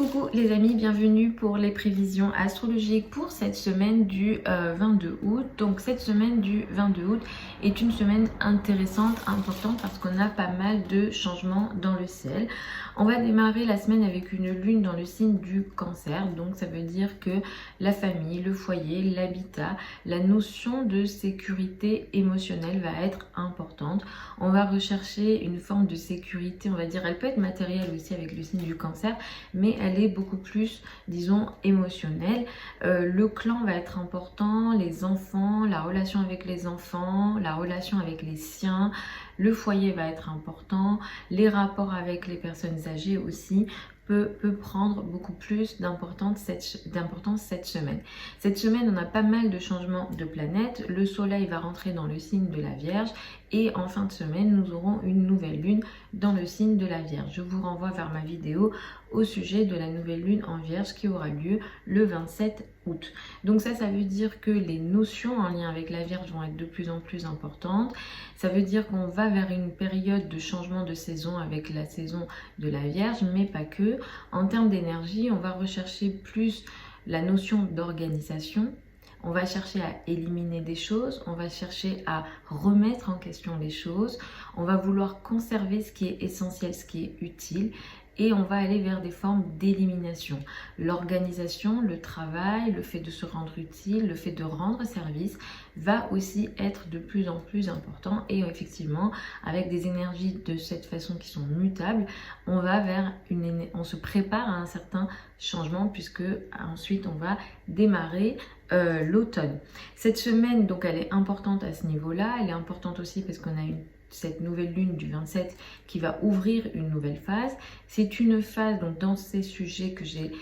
Coucou les amis, bienvenue pour les prévisions astrologiques pour cette semaine du 22 août. Donc cette semaine du 22 août est une semaine intéressante, importante parce qu'on a pas mal de changements dans le ciel. On va démarrer la semaine avec une lune dans le signe du Cancer. Donc ça veut dire que la famille, le foyer, l'habitat, la notion de sécurité émotionnelle va être importante. On va rechercher une forme de sécurité, on va dire, elle peut être matérielle aussi avec le signe du Cancer, mais elle est beaucoup plus, disons, émotionnelle. Le clan va être important, les enfants, la relation avec les enfants, la relation avec les siens, le foyer va être important, les rapports avec les personnes âgées aussi peut prendre beaucoup plus d'importance cette semaine. Cette semaine, on a pas mal de changements de planètes. Le soleil va rentrer dans le signe de la Vierge et en fin de semaine, nous aurons une nouvelle lune dans le signe de la Vierge. Je vous renvoie vers ma vidéo au sujet de la nouvelle lune en Vierge qui aura lieu le 27 août. Donc ça veut dire que les notions en lien avec la Vierge vont être de plus en plus importantes. Ça veut dire qu'on va vers une période de changement de saison avec la saison de la Vierge, mais pas que. En termes d'énergie, on va rechercher plus la notion d'organisation. On va chercher à éliminer des choses, on va chercher à remettre en question les choses, on va vouloir conserver ce qui est essentiel, ce qui est utile, et on va aller vers des formes d'élimination. L'organisation, le travail, le fait de se rendre utile, le fait de rendre service va aussi être de plus en plus important, et effectivement avec des énergies de cette façon qui sont mutables, on va vers on se prépare à un certain changement puisque ensuite on va démarrer l'automne. Cette semaine donc elle est importante à ce niveau-là, elle est importante aussi parce qu'on a cette nouvelle lune du 27 qui va ouvrir une nouvelle phase. C'est une phase donc dans ces sujets que j'ai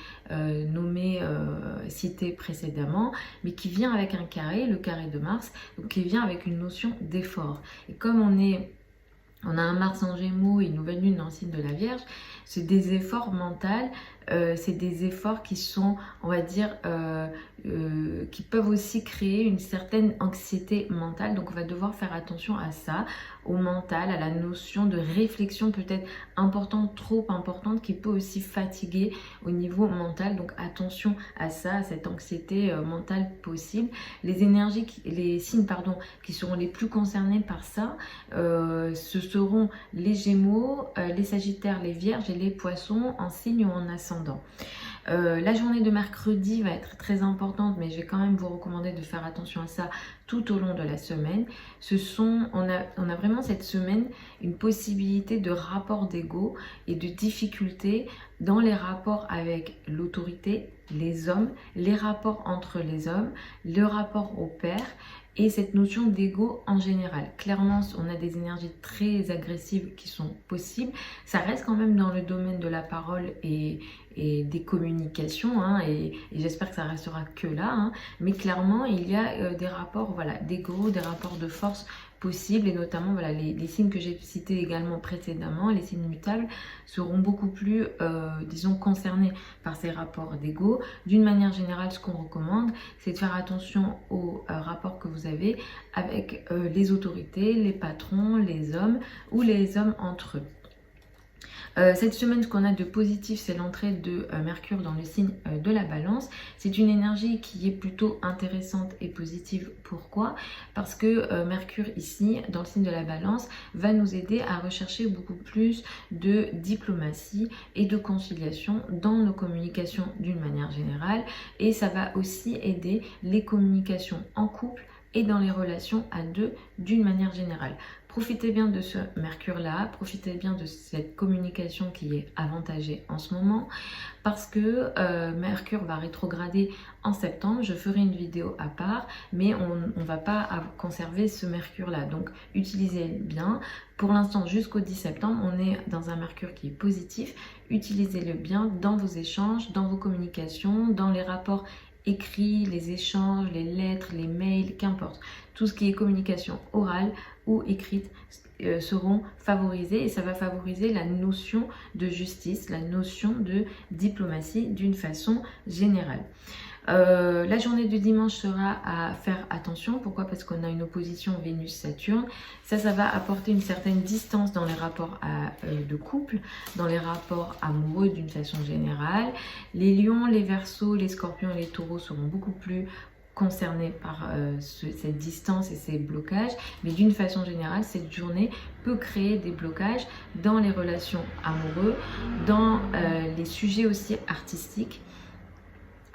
cités précédemment, mais qui vient avec un carré, le carré de Mars, donc qui vient avec une notion d'effort. Et comme on a un Mars en Gémeaux et une nouvelle lune dans le signe de la Vierge, c'est des efforts mentaux, c'est des efforts qui sont, on va dire, qui peuvent aussi créer une certaine anxiété mentale. Donc on va devoir faire attention à ça, au mental, à la notion de réflexion peut-être importante, trop importante, qui peut aussi fatiguer au niveau mental. Donc attention à ça, à cette anxiété mentale possible. Les énergies, les signes pardon, qui seront les plus concernés par ça, ce seront les Gémeaux, les Sagittaires, les Vierges et les Poissons en signe ou en ascendant. La journée de mercredi va être très importante, mais je vais quand même vous recommander de faire attention à ça tout au long de la semaine. On a vraiment cette semaine une possibilité de rapport d'ego et de difficultés dans les rapports avec l'autorité, les hommes, les rapports entre les hommes, le rapport au père et cette notion d'ego en général. Clairement, on a des énergies très agressives qui sont possibles. Ça reste quand même dans le domaine de la parole et des communications, hein, et j'espère que ça restera que là, hein, mais clairement, il y a des rapports d'ego, des rapports de force possibles, et notamment les signes que j'ai cités également précédemment, les signes mutables, seront beaucoup plus, disons, concernés par ces rapports d'ego. D'une manière générale, ce qu'on recommande, c'est de faire attention aux rapports que vous avez avec les autorités, les patrons, les hommes ou les hommes entre eux. Cette semaine, ce qu'on a de positif, c'est l'entrée de Mercure dans le signe de la Balance. C'est une énergie qui est plutôt intéressante et positive. Pourquoi? Parce que Mercure ici, dans le signe de la Balance, va nous aider à rechercher beaucoup plus de diplomatie et de conciliation dans nos communications d'une manière générale. Et ça va aussi aider les communications en couple et dans les relations à deux d'une manière générale. Profitez bien de ce Mercure-là, profitez bien de cette communication qui est avantagée en ce moment, parce que Mercure va rétrograder en septembre. Je ferai une vidéo à part, mais on ne va pas conserver ce Mercure-là. Donc utilisez-le bien. Pour l'instant, jusqu'au 10 septembre, on est dans un Mercure qui est positif. Utilisez-le bien dans vos échanges, dans vos communications, dans les rapports écrits, les échanges, les lettres, les mails, qu'importe. Tout ce qui est communication orale ou écrite seront favorisés, et ça va favoriser la notion de justice, la notion de diplomatie d'une façon générale. La journée de dimanche sera à faire attention. Pourquoi? Parce qu'on a une opposition Vénus-Saturne. Ça va apporter une certaine distance dans les rapports de couple, dans les rapports amoureux d'une façon générale. Les lions, les verseaux, les scorpions et les taureaux seront beaucoup plus concernés par cette distance et ces blocages, mais d'une façon générale, cette journée peut créer des blocages dans les relations amoureuses, dans les sujets aussi artistiques,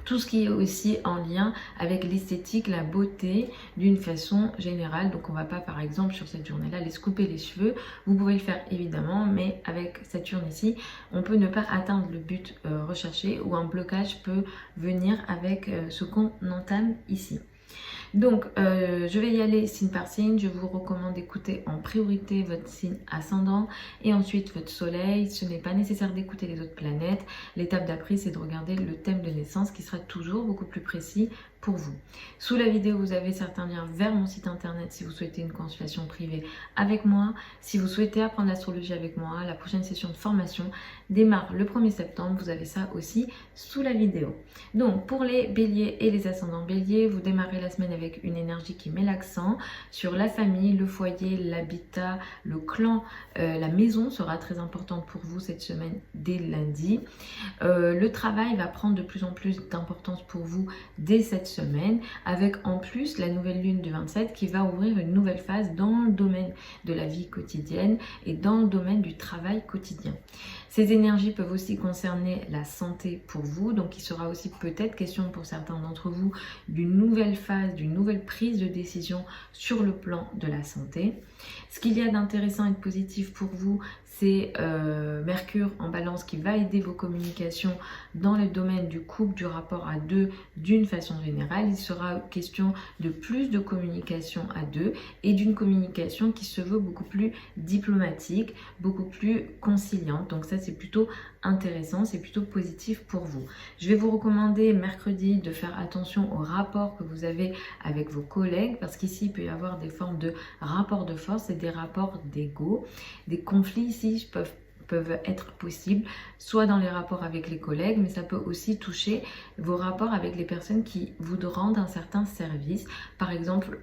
tout ce qui est aussi en lien avec l'esthétique, la beauté d'une façon générale. Donc on ne va pas par exemple sur cette journée-là les couper les cheveux, vous pouvez le faire évidemment, mais avec Saturne ici, on peut ne pas atteindre le but recherché ou un blocage peut venir avec ce qu'on entame ici. Donc, je vais y aller signe par signe. Je vous recommande d'écouter en priorité votre signe ascendant et ensuite votre soleil. Ce n'est pas nécessaire d'écouter les autres planètes. L'étape d'après, c'est de regarder le thème de naissance qui sera toujours beaucoup plus précis pour vous. Sous la vidéo, vous avez certains liens vers mon site internet si vous souhaitez une consultation privée avec moi. Si vous souhaitez apprendre l'astrologie avec moi, la prochaine session de formation démarre le 1er septembre. Vous avez ça aussi sous la vidéo. Donc, pour les béliers et les ascendants béliers, vous démarrez la semaine avec une énergie qui met l'accent sur la famille, le foyer, l'habitat, le clan, la maison sera très importante pour vous cette semaine dès lundi. Le travail va prendre de plus en plus d'importance pour vous dès cette semaine, avec en plus la nouvelle lune du 27 qui va ouvrir une nouvelle phase dans le domaine de la vie quotidienne et dans le domaine du travail quotidien. Ces énergies peuvent aussi concerner la santé pour vous, donc il sera aussi peut-être question pour certains d'entre vous d'une nouvelle phase, d'une nouvelle prise de décision sur le plan de la santé. Ce qu'il y a d'intéressant et de positif pour vous, c'est Mercure en balance qui va aider vos communications dans le domaine du couple, du rapport à deux d'une façon générale. Il sera question de plus de communication à deux et d'une communication qui se veut beaucoup plus diplomatique, beaucoup plus conciliante. Donc ça, c'est plutôt intéressant, c'est plutôt positif pour vous. Je vais vous recommander mercredi de faire attention aux rapports que vous avez avec vos collègues parce qu'ici, il peut y avoir des formes de rapports de force et des rapports d'ego. Des conflits ici peuvent être possibles, soit dans les rapports avec les collègues, mais ça peut aussi toucher vos rapports avec les personnes qui vous rendent un certain service. Par exemple,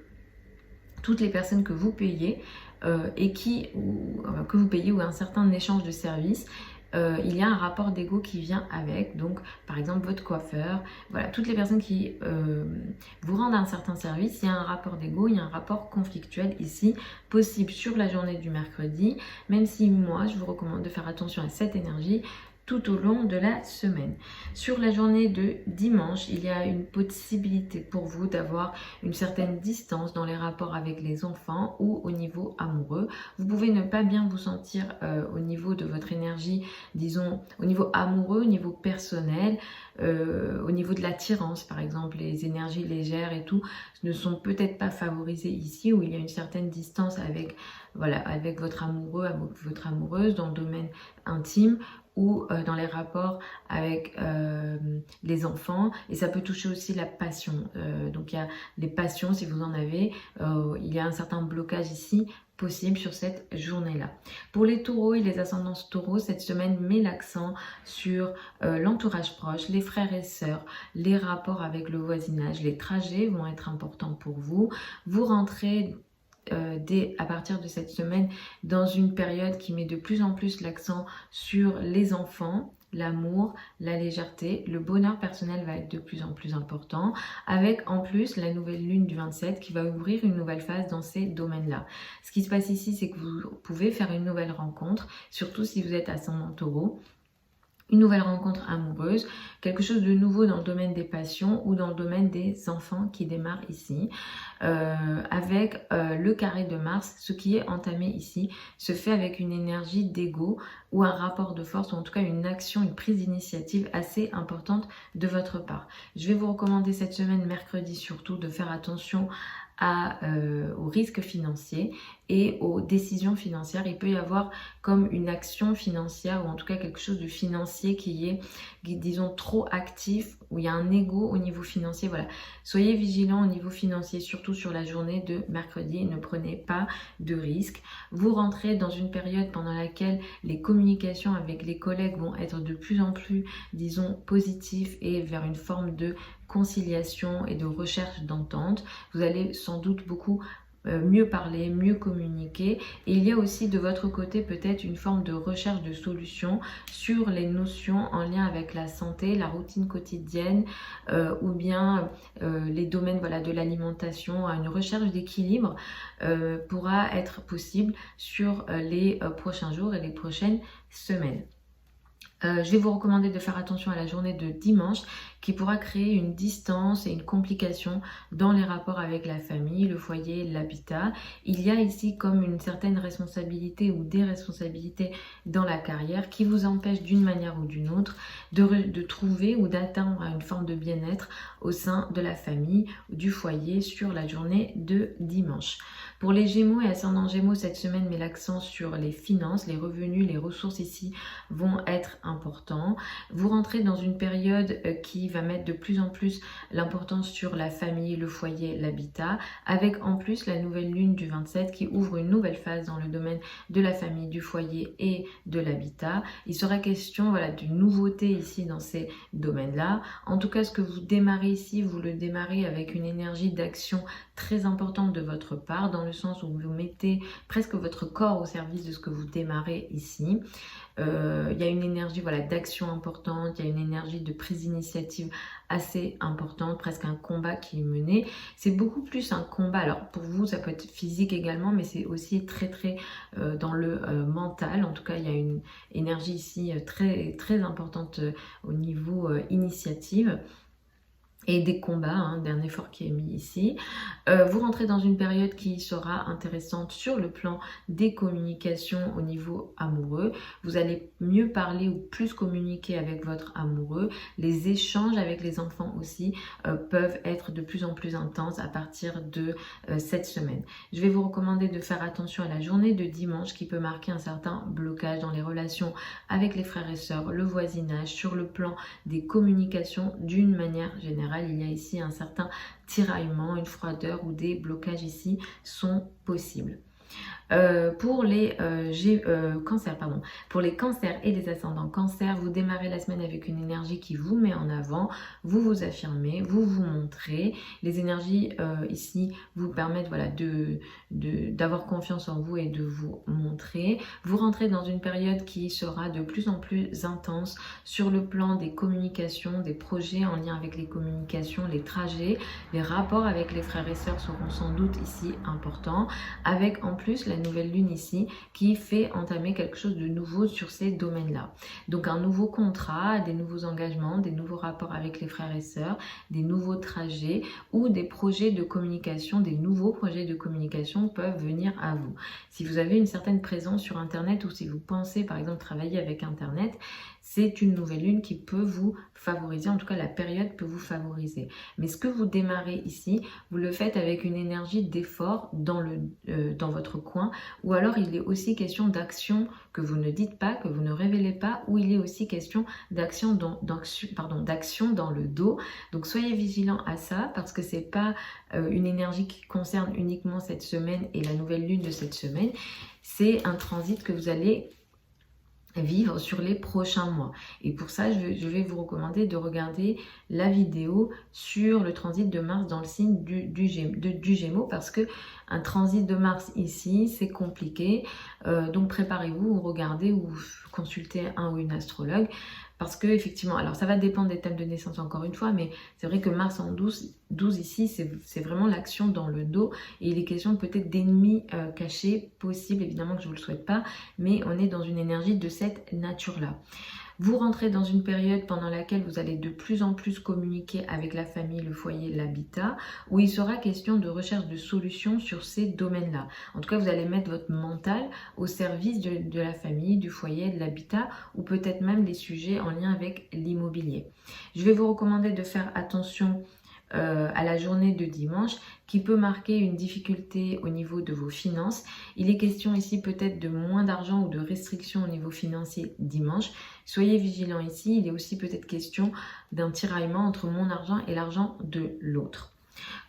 toutes les personnes que vous payez que vous payez ou un certain échange de services, il y a un rapport d'ego qui vient avec, donc par exemple votre coiffeur, voilà, toutes les personnes qui vous rendent un certain service, il y a un rapport d'ego, il y a un rapport conflictuel ici, possible sur la journée du mercredi, même si moi je vous recommande de faire attention à cette énergie tout au long de la semaine. Sur la journée de dimanche, il y a une possibilité pour vous d'avoir une certaine distance dans les rapports avec les enfants ou au niveau amoureux. Vous pouvez ne pas bien vous sentir au niveau de votre énergie, disons au niveau amoureux, au niveau personnel, au niveau de l'attirance par exemple, les énergies légères et tout ne sont peut-être pas favorisées ici où il y a une certaine distance avec, voilà, avec votre amoureux, avec votre amoureuse dans le domaine intime ou dans les rapports avec les enfants, et ça peut toucher aussi la passion. Donc il y a les passions si vous en avez, il y a un certain blocage ici possible sur cette journée-là. Pour les taureaux et les ascendants taureaux, cette semaine met l'accent sur l'entourage proche, les frères et sœurs, les rapports avec le voisinage, les trajets vont être importants pour vous. Vous rentrez à partir de cette semaine dans une période qui met de plus en plus l'accent sur les enfants, l'amour, la légèreté, le bonheur personnel va être de plus en plus important, avec en plus la nouvelle lune du 27 qui va ouvrir une nouvelle phase dans ces domaines-là. Ce qui se passe ici, c'est que vous pouvez faire une nouvelle rencontre, surtout si vous êtes ascendant taureau, une nouvelle rencontre amoureuse, quelque chose de nouveau dans le domaine des passions ou dans le domaine des enfants qui démarre ici. Avec le carré de Mars, ce qui est entamé ici se fait avec une énergie d'ego ou un rapport de force, ou en tout cas une action, une prise d'initiative assez importante de votre part. Je vais vous recommander cette semaine, mercredi surtout, de faire attention aux risques financiers et aux décisions financières. Il peut y avoir comme une action financière ou en tout cas quelque chose de financier qui est, disons, trop actif, où il y a un ego au niveau financier. Voilà, soyez vigilants au niveau financier, surtout sur la journée de mercredi. Ne prenez pas de risques. Vous rentrez dans une période pendant laquelle les communications avec les collègues vont être de plus en plus, disons, positives et vers une forme de conciliation et de recherche d'entente. Vous allez sans doute beaucoup mieux parler, mieux communiquer. Et il y a aussi de votre côté peut-être une forme de recherche de solutions sur les notions en lien avec la santé, la routine quotidienne ou bien les domaines voilà, de l'alimentation. Une recherche d'équilibre pourra être possible sur les prochains jours et les prochaines semaines. Je vais vous recommander de faire attention à la journée de dimanche qui pourra créer une distance et une complication dans les rapports avec la famille, le foyer, l'habitat. Il y a ici comme une certaine responsabilité ou des responsabilités dans la carrière qui vous empêchent d'une manière ou d'une autre de trouver ou d'atteindre une forme de bien-être au sein de la famille ou du foyer sur la journée de dimanche. Pour les Gémeaux et ascendant Gémeaux, cette semaine met l'accent sur les finances, les revenus, les ressources ici vont être importants. Vous rentrez dans une période qui va mettre de plus en plus l'importance sur la famille, le foyer, l'habitat, avec en plus la nouvelle lune du 27 qui ouvre une nouvelle phase dans le domaine de la famille, du foyer et de l'habitat. Il sera question voilà, d'une nouveauté ici dans ces domaines-là. En tout cas, ce que vous démarrez ici, vous le démarrez avec une énergie d'action très importante de votre part, dans le sens où vous mettez presque votre corps au service de ce que vous démarrez ici. Il y a une énergie voilà, d'action importante, il y a une énergie de prise d'initiative assez importante, presque un combat qui est mené. C'est beaucoup plus un combat, alors pour vous ça peut être physique également, mais c'est aussi très dans le mental. En tout cas il y a une énergie ici très importante au niveau initiative. Et des combats, d'un effort qui est mis ici. Vous rentrez dans une période qui sera intéressante sur le plan des communications au niveau amoureux. Vous allez mieux parler ou plus communiquer avec votre amoureux. Les échanges avec les enfants aussi peuvent être de plus en plus intenses à partir de cette semaine. Je vais vous recommander de faire attention à la journée de dimanche qui peut marquer un certain blocage dans les relations avec les frères et sœurs, le voisinage, sur le plan des communications d'une manière générale. Il y a ici un certain tiraillement, une froideur ou des blocages ici sont possibles. Pour les cancers, pour les cancers et les ascendants cancers, vous démarrez la semaine avec une énergie qui vous met en avant, vous vous affirmez, vous vous montrez. Les énergies ici vous permettent voilà, d'avoir confiance en vous et de vous montrer. Vous rentrez dans une période qui sera de plus en plus intense sur le plan des communications, des projets en lien avec les communications, les trajets, les rapports avec les frères et sœurs seront sans doute ici importants, avec en plus la nouvelle lune ici qui fait entamer quelque chose de nouveau sur ces domaines-là. Donc un nouveau contrat, des nouveaux engagements, des nouveaux rapports avec les frères et sœurs, des nouveaux trajets ou des projets de communication, des nouveaux projets de communication peuvent venir à vous. Si vous avez une certaine présence sur Internet ou si vous pensez par exemple travailler avec Internet, c'est une nouvelle lune qui peut vous favoriser, en tout cas la période peut vous favoriser. Mais ce que vous démarrez ici, vous le faites avec une énergie d'effort dans votre coin, ou alors il est aussi question d'action que vous ne dites pas, que vous ne révélez pas, ou il est aussi question d'action dans le dos. Donc soyez vigilants à ça parce que c'est pas une énergie qui concerne uniquement cette semaine et la nouvelle lune de cette semaine. C'est un transit que vous allez vivre sur les prochains mois. Et pour ça, je vais vous recommander de regarder la vidéo sur le transit de Mars dans le signe du Gémeaux parce que un transit de Mars ici, c'est compliqué. Donc préparez-vous ou regardez ou consultez un ou une astrologue parce que effectivement, alors ça va dépendre des thèmes de naissance encore une fois, mais c'est vrai que Mars en 12 ici, c'est vraiment l'action dans le dos et il est question peut-être d'ennemis cachés possibles, évidemment que je ne vous le souhaite pas, mais on est dans une énergie de cette nature-là. Vous rentrez dans une période pendant laquelle vous allez de plus en plus communiquer avec la famille, le foyer, l'habitat, où il sera question de recherche de solutions sur ces domaines-là. En tout cas, vous allez mettre votre mental au service de la famille, du foyer, de l'habitat, ou peut-être même les sujets en lien avec l'immobilier. Je vais vous recommander de faire attention à la journée de dimanche qui peut marquer une difficulté au niveau de vos finances. Il est question ici peut-être de moins d'argent ou de restrictions au niveau financier dimanche. Soyez vigilants ici. Il est aussi peut-être question d'un tiraillement entre mon argent et l'argent de l'autre.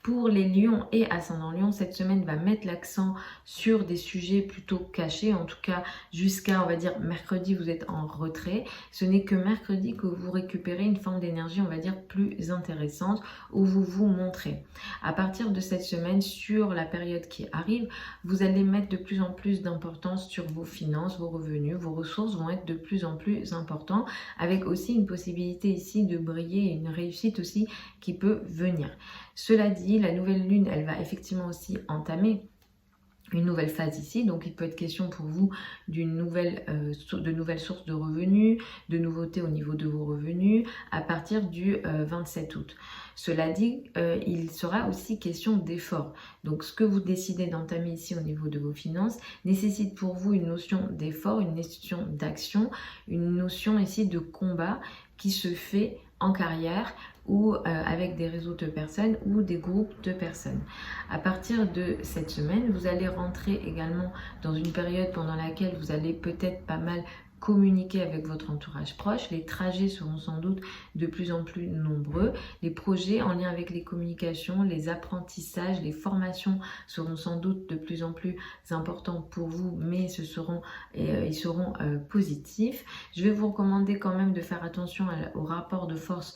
Pour les lions et ascendant lion, cette semaine va mettre l'accent sur des sujets plutôt cachés, en tout cas jusqu'à, on va dire, mercredi, vous êtes en retrait. Ce n'est que mercredi que vous récupérez une forme d'énergie, on va dire, plus intéressante, où vous vous montrez. À partir de cette semaine, sur la période qui arrive, vous allez mettre de plus en plus d'importance sur vos finances, vos revenus, vos ressources vont être de plus en plus importants, avec aussi une possibilité ici de briller, une réussite aussi qui peut venir. Cela dit, la nouvelle lune, elle va effectivement aussi entamer une nouvelle phase ici, donc il peut être question pour vous de nouvelles sources de revenus, de nouveautés au niveau de vos revenus à partir du 27 août. Cela dit, il sera aussi question d'effort. Donc ce que vous décidez d'entamer ici au niveau de vos finances nécessite pour vous une notion d'effort, une notion d'action, une notion ici de combat qui se fait en carrière ou avec des réseaux de personnes ou des groupes de personnes. À partir de cette semaine, vous allez rentrer également dans une période pendant laquelle vous allez peut-être pas mal communiquer avec votre entourage proche. Les trajets seront sans doute de plus en plus nombreux. Les projets en lien avec les communications, les apprentissages, les formations seront sans doute de plus en plus importants pour vous, mais ils seront positifs. Je vais vous recommander quand même de faire attention aux rapports de force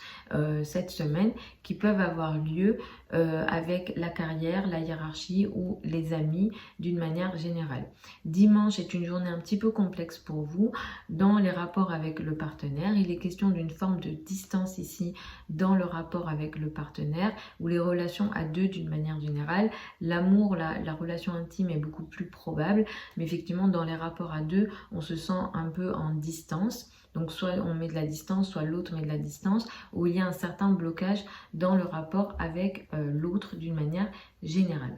cette semaine qui peuvent avoir lieu avec la carrière, la hiérarchie ou les amis d'une manière générale. Dimanche est une journée un petit peu complexe pour vous dans les rapports avec le partenaire. Il est question d'une forme de distance ici dans le rapport avec le partenaire ou les relations à deux d'une manière générale. L'amour, la relation intime est beaucoup plus probable, mais effectivement dans les rapports à deux, on se sent un peu en distance. Donc soit on met de la distance, soit l'autre met de la distance, où il y a un certain blocage dans le rapport avec l'autre d'une manière générale.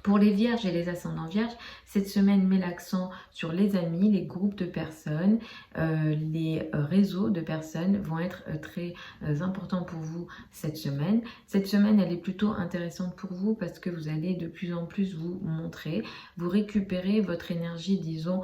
Pour les vierges et les ascendants vierges, cette semaine met l'accent sur les amis, les groupes de personnes, les réseaux de personnes vont être très importants pour vous cette semaine. Cette semaine, elle est plutôt intéressante pour vous parce que vous allez de plus en plus vous montrer, vous récupérez votre énergie, disons,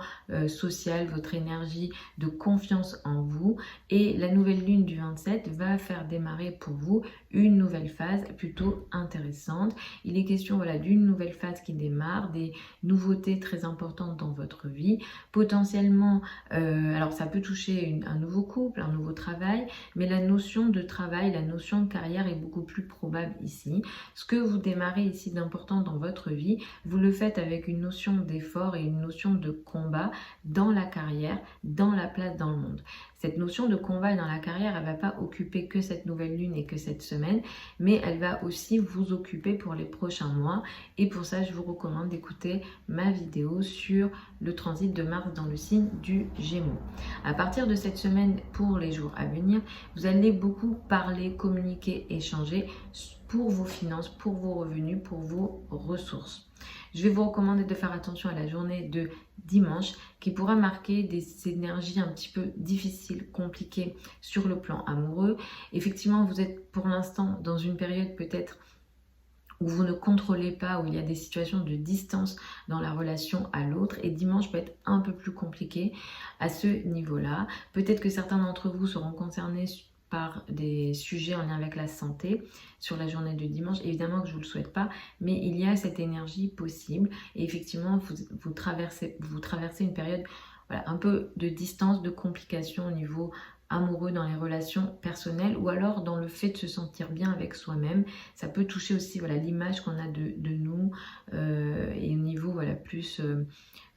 sociale, votre énergie de confiance en vous. Et la nouvelle lune du 27 va faire démarrer pour vous une nouvelle phase plutôt intéressante. Il est question, voilà, d'une nouvelle phase qui démarre, des nouveautés très importantes dans votre vie. Potentiellement, alors ça peut toucher un nouveau couple, un nouveau travail, mais la notion de travail, la notion de carrière est beaucoup plus probable ici. Ce que vous démarrez ici d'important dans votre vie, vous le faites avec une notion d'effort et une notion de combat dans la carrière, dans la place dans le monde. Cette notion de combat dans la carrière, elle ne va pas occuper que cette nouvelle lune et que cette semaine, mais elle va aussi vous occuper pour les prochains mois. Et pour ça, je vous recommande d'écouter ma vidéo sur le transit de Mars dans le signe du Gémeaux. À partir de cette semaine, pour les jours à venir, vous allez beaucoup parler, communiquer, échanger pour vos finances, pour vos revenus, pour vos ressources. Je vais vous recommander de faire attention à la journée de dimanche qui pourra marquer des énergies un petit peu difficiles, compliquées sur le plan amoureux. Effectivement, vous êtes pour l'instant dans une période peut-être où vous ne contrôlez pas, où il y a des situations de distance dans la relation à l'autre. Et dimanche peut être un peu plus compliqué à ce niveau-là. Peut-être que certains d'entre vous seront concernés par des sujets en lien avec la santé sur la journée de dimanche. Évidemment que je ne vous le souhaite pas, mais il y a cette énergie possible. Et effectivement, vous traversez une période, voilà, un peu de distance, de complications au niveau amoureux dans les relations personnelles ou alors dans le fait de se sentir bien avec soi-même. Ça peut toucher aussi, voilà, l'image qu'on a de nous et au niveau, voilà, plus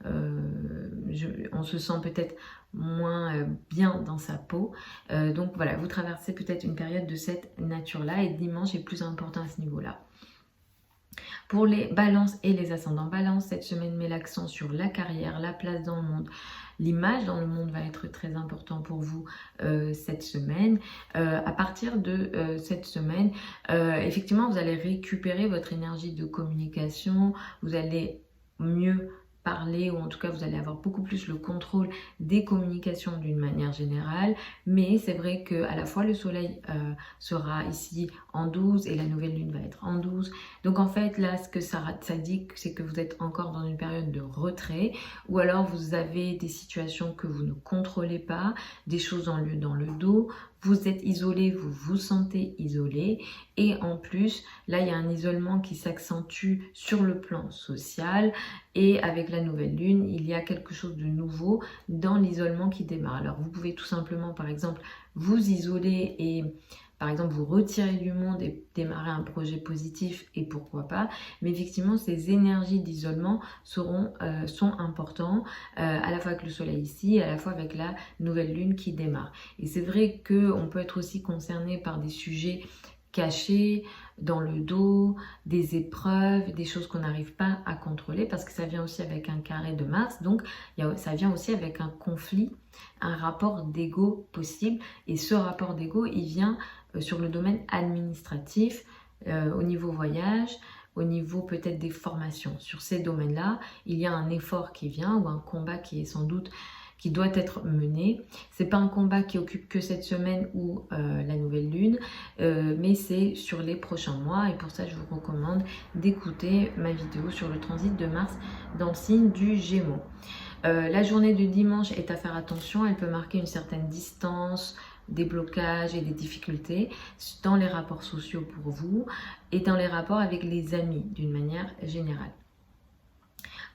on se sent peut-être moins bien dans sa peau. Donc voilà, vous traversez peut-être une période de cette nature-là et dimanche est plus important à ce niveau-là. Pour les balances et les ascendants balance, cette semaine met l'accent sur la carrière, la place dans le monde. L'image dans le monde va être très important pour vous cette semaine. À partir de cette semaine, effectivement, vous allez récupérer votre énergie de communication, vous allez mieux parler, ou en tout cas vous allez avoir beaucoup plus le contrôle des communications d'une manière générale, mais c'est vrai que à la fois le soleil sera ici en 12 et la nouvelle lune va être en 12. Donc en fait là ce que ça dit, c'est que vous êtes encore dans une période de retrait, ou alors vous avez des situations que vous ne contrôlez pas, des choses en lieu dans le dos, vous êtes isolé, vous vous sentez isolé, et en plus là il y a un isolement qui s'accentue sur le plan social, et avec la nouvelle lune il y a quelque chose de nouveau dans l'isolement qui démarre. Alors vous pouvez tout simplement par exemple vous isoler et par exemple vous retirer du monde et démarrer un projet positif, et pourquoi pas, mais effectivement ces énergies d'isolement sont importants, à la fois avec le soleil ici, à la fois avec la nouvelle lune qui démarre. Et c'est vrai qu'on peut être aussi concerné par des sujets cachés dans le dos, des épreuves, des choses qu'on n'arrive pas à contrôler, parce que ça vient aussi avec un carré de Mars, donc ça vient aussi avec un conflit, un rapport d'ego possible, et ce rapport d'ego il vient sur le domaine administratif, au niveau voyage, au niveau peut-être des formations. Sur ces domaines-là, il y a un effort qui vient, ou un combat qui est sans doute qui doit être mené. C'est pas un combat qui occupe que cette semaine ou la nouvelle lune, mais c'est sur les prochains mois, et pour ça je vous recommande d'écouter ma vidéo sur le transit de Mars dans le signe du Gémeaux. La journée de dimanche est à faire attention, elle peut marquer une certaine distance, des blocages et des difficultés dans les rapports sociaux pour vous et dans les rapports avec les amis d'une manière générale.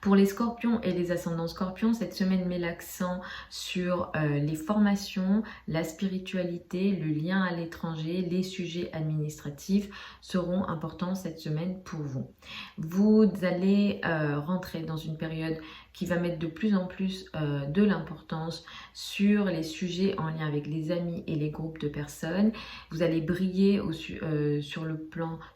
Pour les scorpions et les ascendants scorpions, cette semaine met l'accent sur les formations, la spiritualité, le lien à l'étranger, les sujets administratifs seront importants cette semaine pour vous. Vous allez rentrer dans une période qui va mettre de plus en plus de l'importance sur les sujets en lien avec les amis et les groupes de personnes. Vous allez briller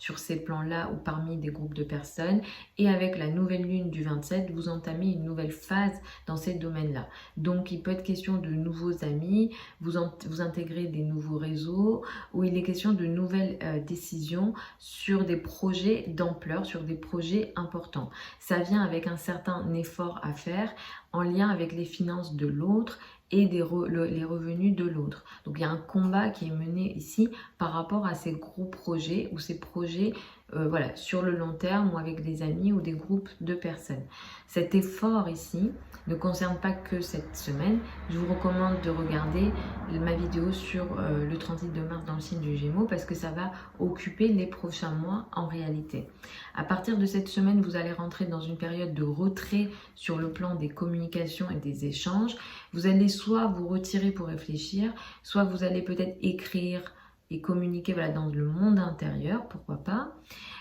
sur ces plans-là ou parmi des groupes de personnes. Et avec la nouvelle lune du 27, vous entamez une nouvelle phase dans ces domaines-là. Donc il peut être question de nouveaux amis, vous intégrez des nouveaux réseaux, où il est question de nouvelles décisions sur des projets d'ampleur, sur des projets importants. Ça vient avec un certain effort à faire en lien avec les finances de l'autre et les revenus de l'autre. Donc il y a un combat qui est mené ici par rapport à ces gros projets ou ces projets voilà, sur le long terme ou avec des amis ou des groupes de personnes. Cet effort ici ne concerne pas que cette semaine. Je vous recommande de regarder ma vidéo sur le transit de Mars dans le signe du Gémeaux, parce que ça va occuper les prochains mois en réalité. À partir de cette semaine, vous allez rentrer dans une période de retrait sur le plan des communications et des échanges. Vous allez soit vous retirer pour réfléchir, soit vous allez peut-être écrire et communiquer voilà, dans le monde intérieur, pourquoi pas.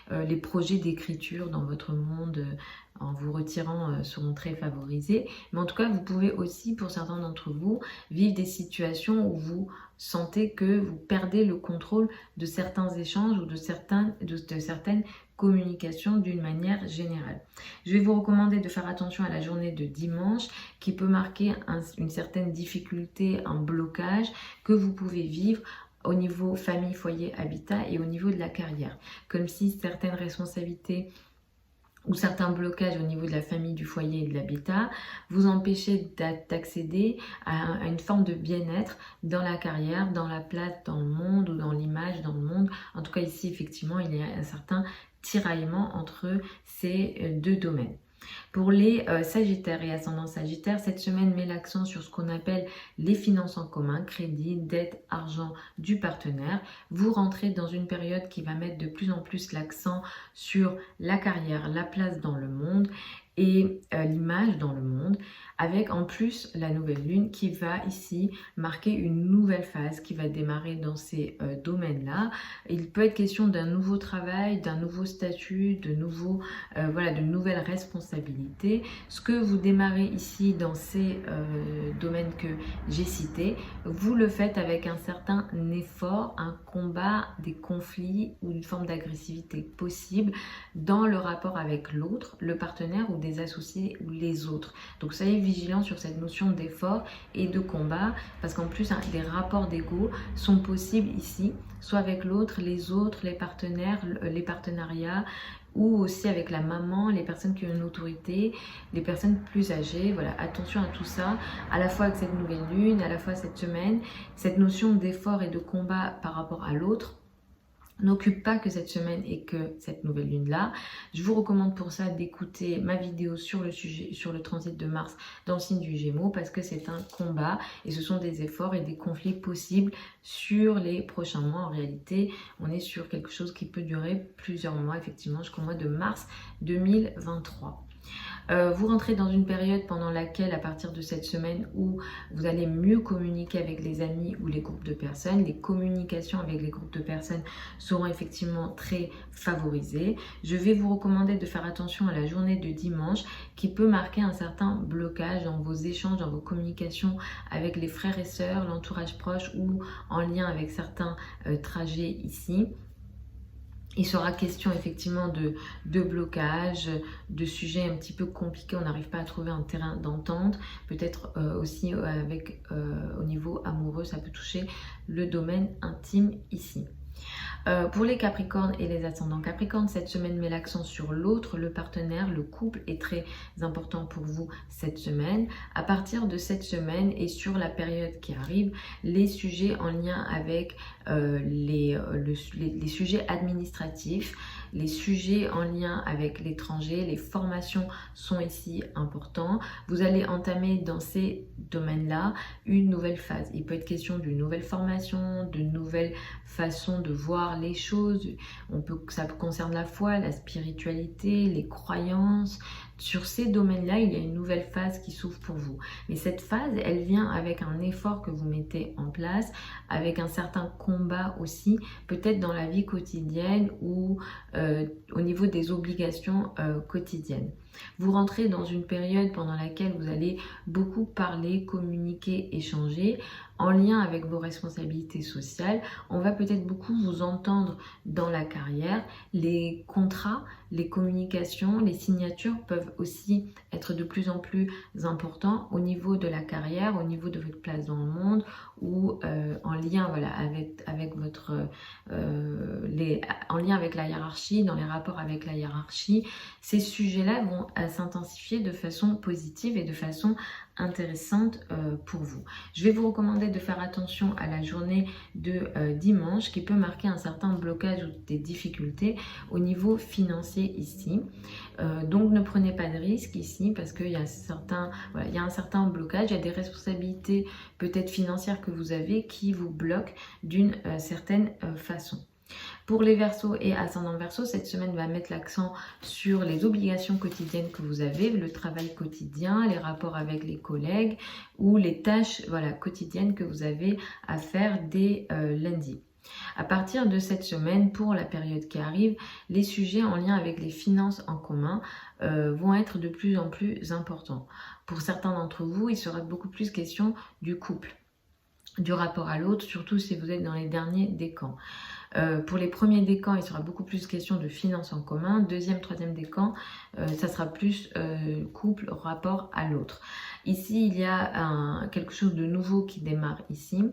Les projets d'écriture dans votre monde en vous retirant seront très favorisés. Mais en tout cas, vous pouvez aussi, pour certains d'entre vous, vivre des situations où vous sentez que vous perdez le contrôle de certains échanges ou de certaines communications d'une manière générale. Je vais vous recommander de faire attention à la journée de dimanche qui peut marquer une certaine difficulté, un blocage que vous pouvez vivre au niveau famille, foyer, habitat et au niveau de la carrière. Comme si certaines responsabilités ou certains blocages au niveau de la famille, du foyer et de l'habitat vous empêchaient d'accéder à une forme de bien-être dans la carrière, dans la place dans le monde ou dans l'image dans le monde. En tout cas ici effectivement il y a un certain tiraillement entre ces deux domaines. Pour les Sagittaires et ascendants Sagittaires, cette semaine met l'accent sur ce qu'on appelle les finances en commun, crédit, dette, argent du partenaire. Vous rentrez dans une période qui va mettre de plus en plus l'accent sur la carrière, la place dans le monde et l'image dans le monde, avec en plus la nouvelle lune qui va ici marquer une nouvelle phase qui va démarrer dans ces domaines-là. Il peut être question d'un nouveau travail, d'un nouveau statut, de nouvelles responsabilités. Ce que vous démarrez ici dans ces domaines que j'ai cités, vous le faites avec un certain effort, un combat, des conflits ou une forme d'agressivité possible dans le rapport avec l'autre, le partenaire ou des associés ou les autres. Donc soyez vigilant sur cette notion d'effort et de combat, parce qu'en plus des rapports d'ego sont possibles ici, soit avec l'autre, les autres, les partenaires, les partenariats, ou aussi avec la maman, les personnes qui ont une autorité, les personnes plus âgées. Voilà, attention à tout ça, à la fois avec cette nouvelle lune, à la fois cette semaine, cette notion d'effort et de combat par rapport à l'autre n'occupe pas que cette semaine et que cette nouvelle lune là. Je vous recommande pour ça d'écouter ma vidéo sur le sujet, sur le transit de Mars dans le signe du Gémeaux, parce que c'est un combat et ce sont des efforts et des conflits possibles sur les prochains mois. En réalité, on est sur quelque chose qui peut durer plusieurs mois, effectivement, jusqu'au mois de mars 2023. Vous rentrez dans une période pendant laquelle, à partir de cette semaine, où vous allez mieux communiquer avec les amis ou les groupes de personnes. Les communications avec les groupes de personnes seront effectivement très favorisées. Je vais vous recommander de faire attention à la journée de dimanche qui peut marquer un certain blocage dans vos échanges, dans vos communications avec les frères et sœurs, l'entourage proche ou en lien avec certains trajets ici. Il sera question effectivement de blocage, de sujets un petit peu compliqués, on n'arrive pas à trouver un terrain d'entente. Peut-être aussi avec au niveau amoureux, ça peut toucher le domaine intime ici. Pour les Capricornes et les ascendants Capricorne, cette semaine met l'accent sur l'autre, le partenaire, le couple est très important pour vous cette semaine. À partir de cette semaine et sur la période qui arrive, les sujets en lien avec les sujets administratifs, les sujets en lien avec l'étranger, les formations sont ici importants. Vous allez entamer dans ces domaines-là une nouvelle phase. Il peut être question d'une nouvelle formation, de nouvelles façons de voir les choses. Ça concerne la foi, la spiritualité, les croyances. Sur ces domaines-là, il y a une nouvelle phase qui s'ouvre pour vous. Mais cette phase, elle vient avec un effort que vous mettez en place, avec un certain combat aussi, peut-être dans la vie quotidienne ou au niveau des obligations quotidiennes. Vous rentrez dans une période pendant laquelle vous allez beaucoup parler, communiquer, échanger en lien avec vos responsabilités sociales. On va peut-être beaucoup vous entendre dans la carrière. Les contrats, les communications, les signatures peuvent aussi être de plus en plus importants au niveau de la carrière, au niveau de votre place dans le monde ou en lien voilà, avec votre en lien avec la hiérarchie, dans les rapports avec la hiérarchie. Ces sujets-là vont s'intensifier de façon positive et de façon intéressante pour vous. Je vais vous recommander de faire attention à la journée de dimanche qui peut marquer un certain blocage ou des difficultés au niveau financier ici. Donc ne prenez pas de risques ici parce qu'il y a un certain blocage, il y a des responsabilités peut-être financières que vous avez qui vous bloquent d'une certaine façon. Pour les Verseaux et ascendants Verseaux, cette semaine va mettre l'accent sur les obligations quotidiennes que vous avez, le travail quotidien, les rapports avec les collègues ou les tâches quotidiennes que vous avez à faire dès lundi. À partir de cette semaine, pour la période qui arrive, les sujets en lien avec les finances en commun vont être de plus en plus importants. Pour certains d'entre vous, il sera beaucoup plus question du couple, du rapport à l'autre, surtout si vous êtes dans les derniers décans. Pour les premiers décans, il sera beaucoup plus question de finances en commun. Deuxième, troisième décan, ça sera plus couple, rapport à l'autre. Ici, il y a quelque chose de nouveau qui démarre ici.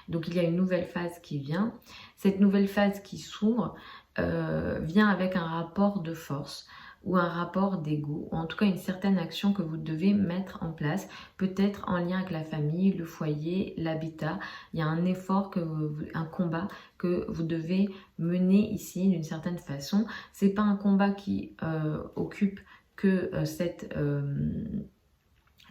Donc, il y a une nouvelle phase qui vient. Cette nouvelle phase qui s'ouvre vient avec un rapport de force ou un rapport d'ego, ou en tout cas une certaine action que vous devez mettre en place, peut-être en lien avec la famille, le foyer, l'habitat. Il y a un effort, un combat que vous devez mener ici d'une certaine façon. C'est pas un combat qui occupe que cette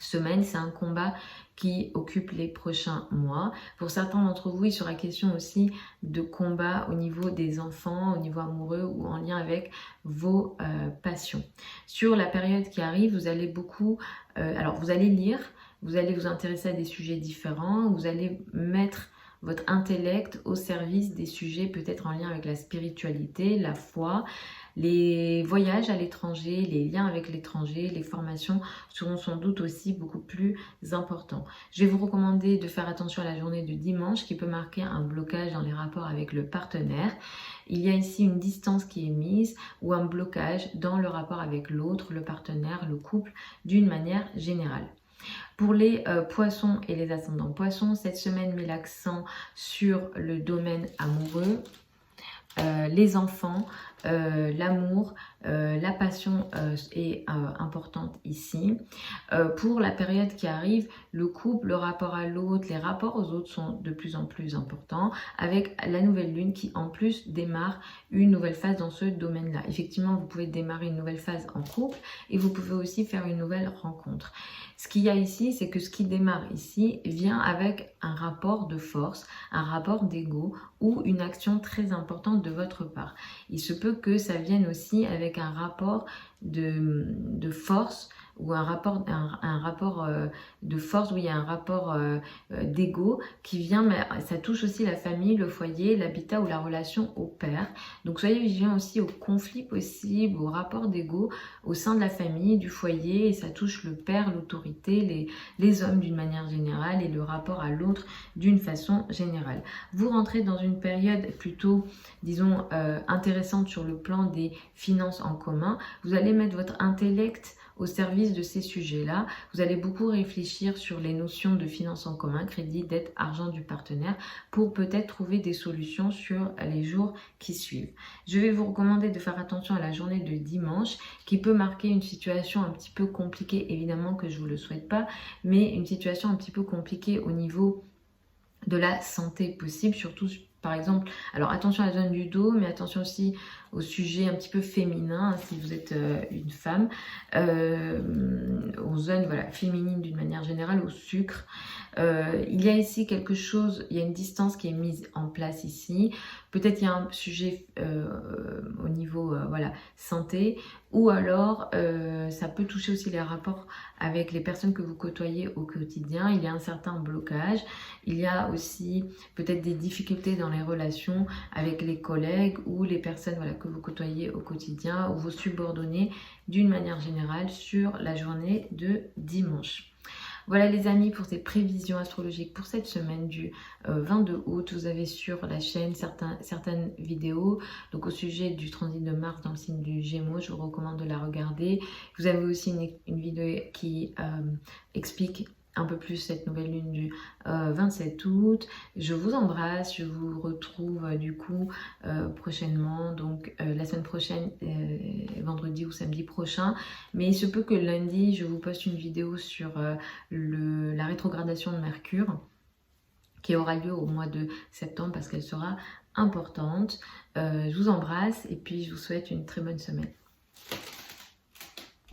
semaine, c'est un combat qui occupe les prochains mois. Pour certains d'entre vous, il sera question aussi de combat au niveau des enfants, au niveau amoureux ou en lien avec vos passions. Sur la période qui arrive, vous allez beaucoup, vous allez lire, vous allez vous intéresser à des sujets différents, vous allez mettre votre intellect au service des sujets peut-être en lien avec la spiritualité, la foi. Les voyages à l'étranger, les liens avec l'étranger, les formations seront sans doute aussi beaucoup plus importants. Je vais vous recommander de faire attention à la journée de dimanche qui peut marquer un blocage dans les rapports avec le partenaire. Il y a ici une distance qui est mise ou un blocage dans le rapport avec l'autre, le partenaire, le couple d'une manière générale. Pour les poissons et les ascendants poissons, cette semaine met l'accent sur le domaine amoureux. les enfants, l'amour, la passion est importante ici. Pour la période qui arrive, le couple, le rapport à l'autre, les rapports aux autres sont de plus en plus importants avec la nouvelle lune qui en plus démarre une nouvelle phase dans ce domaine-là. Effectivement, vous pouvez démarrer une nouvelle phase en couple et vous pouvez aussi faire une nouvelle rencontre. Ce qu'il y a ici, c'est que ce qui démarre ici vient avec un rapport de force, un rapport d'ego ou une action très importante de votre part. Il se peut que ça vienne aussi avec un rapport de force ou un rapport de force où il y a un rapport d'ego qui vient, mais ça touche aussi la famille, le foyer, l'habitat ou la relation au père. Donc soyez vigilants aussi aux conflits possibles, aux rapports d'ego au sein de la famille, du foyer, et ça touche le père, l'autorité, les hommes d'une manière générale et le rapport à l'autre d'une façon générale. Vous rentrez dans une période plutôt, disons, intéressante sur le plan des finances en commun. Vous allez mettre votre intellect au service de ces sujets-là. Vous allez beaucoup réfléchir sur les notions de finances en commun, crédit, dette, argent du partenaire, pour peut-être trouver des solutions sur les jours qui suivent. Je vais vous recommander de faire attention à la journée de dimanche, qui peut marquer une situation un petit peu compliquée, évidemment que je ne vous le souhaite pas, mais une situation un petit peu compliquée au niveau de la santé possible, surtout par exemple, alors attention à la zone du dos, mais attention aussi au sujet un petit peu féminin, si vous êtes une femme, aux zones voilà, féminines d'une manière générale, au sucre. Il y a ici quelque chose, il y a une distance qui est mise en place ici. Peut-être il y a un sujet au niveau voilà, santé, ou alors ça peut toucher aussi les rapports avec les personnes que vous côtoyez au quotidien. Il y a un certain blocage. Il y a aussi peut-être des difficultés dans les relations avec les collègues ou les personnes voilà, que vous côtoyez au quotidien ou vos subordonnés d'une manière générale sur la journée de dimanche. Voilà les amis pour ces prévisions astrologiques pour cette semaine du 22 août. Vous avez sur la chaîne certaines vidéos donc au sujet du transit de Mars dans le signe du Gémeaux. Je vous recommande de la regarder. Vous avez aussi une vidéo qui explique un peu plus cette nouvelle lune du 27 août. Je vous embrasse, je vous retrouve du coup prochainement, donc la semaine prochaine, vendredi ou samedi prochain. Mais il se peut que lundi, je vous poste une vidéo sur la rétrogradation de Mercure qui aura lieu au mois de septembre parce qu'elle sera importante. Je vous embrasse et puis je vous souhaite une très bonne semaine.